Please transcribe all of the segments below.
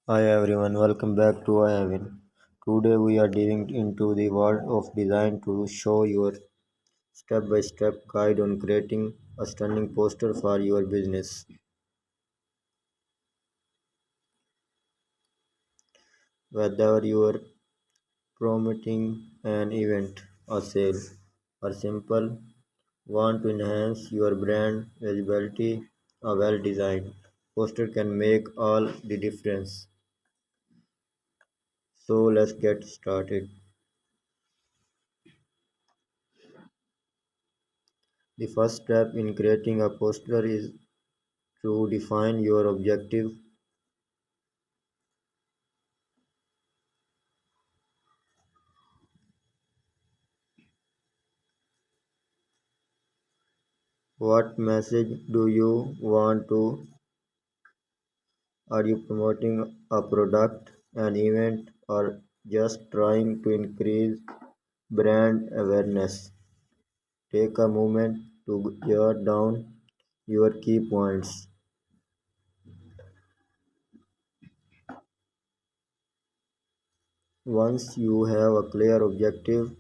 Hi everyone, welcome back to He Aven. Today we are diving into the world of design to show your step-by-step guide on creating a stunning poster for your business. Whether you are promoting an event, a sale, or simple want to enhance your brand visibility, a well-designed poster can make all the difference. So let's get started. The first step in creating a poster is to define your objective. What message do you want to? Are you promoting a product, an event, or just trying to increase brand awareness? Take a moment to jot down your key points. Once you have a clear objective,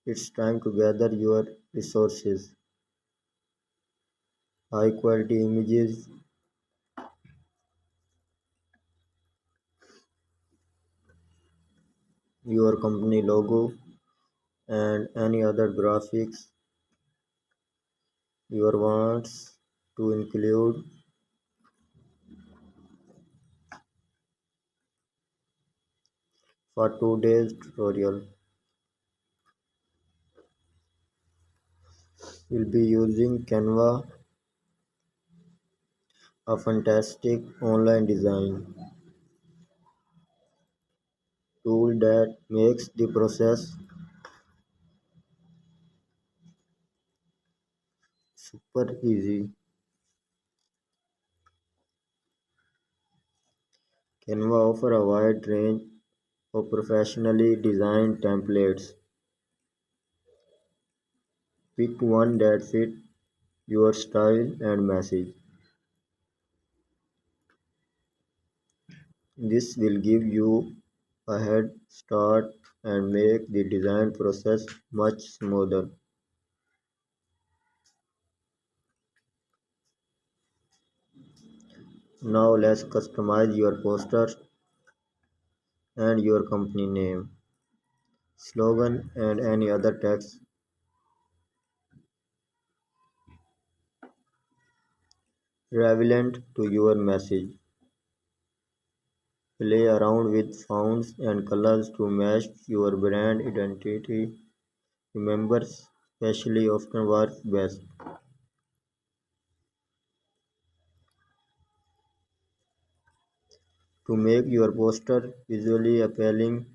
it's time to gather your resources. High quality images, your company logo, and any other graphics you wants to include for today's tutorial. We'll be using Canva, a fantastic online design tool that makes the process super easy. Canva offers a wide range of professionally designed templates. Pick one that fits your style and message. This will give you a head start and make the design process much smoother. Now let's customize your poster and your company name, slogan, and any other text relevant to your message. Play around with fonts and colors to match your brand identity. Remember, especially often works best. To make your poster visually appealing,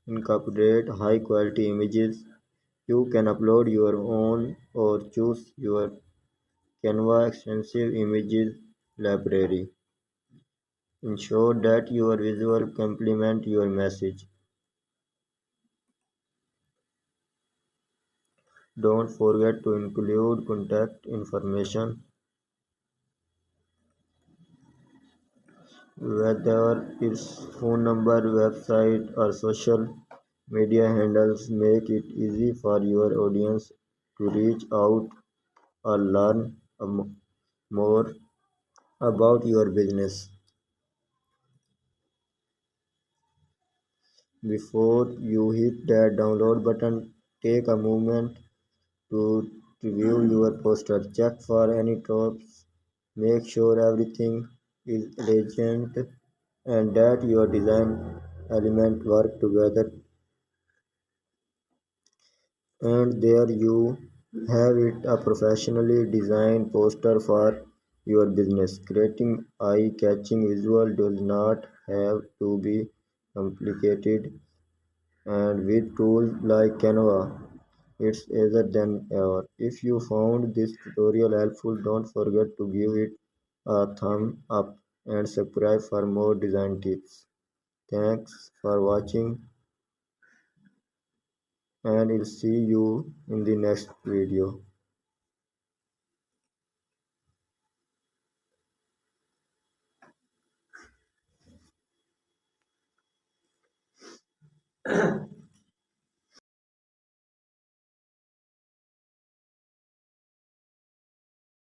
incorporate high quality images. You can upload your own or choose your Canva extensive images library. Ensure that your visual complement your message. Don't forget to include contact information, whether it's phone number, website, or social media handles. Make it easy for your audience to reach out or learn more about your business. Before you hit that download button, take a moment to review your poster. Check for any drops. Make sure everything is elegant and that your design elements work together. And there you have it, a professionally designed poster for your business. Creating eye-catching visual does not have to be complicated, and with tools like Canva, it's easier than ever. If you found this tutorial helpful, don't forget to give it a thumb up and subscribe for more design tips. Thanks for watching, and I'll see you in the next video.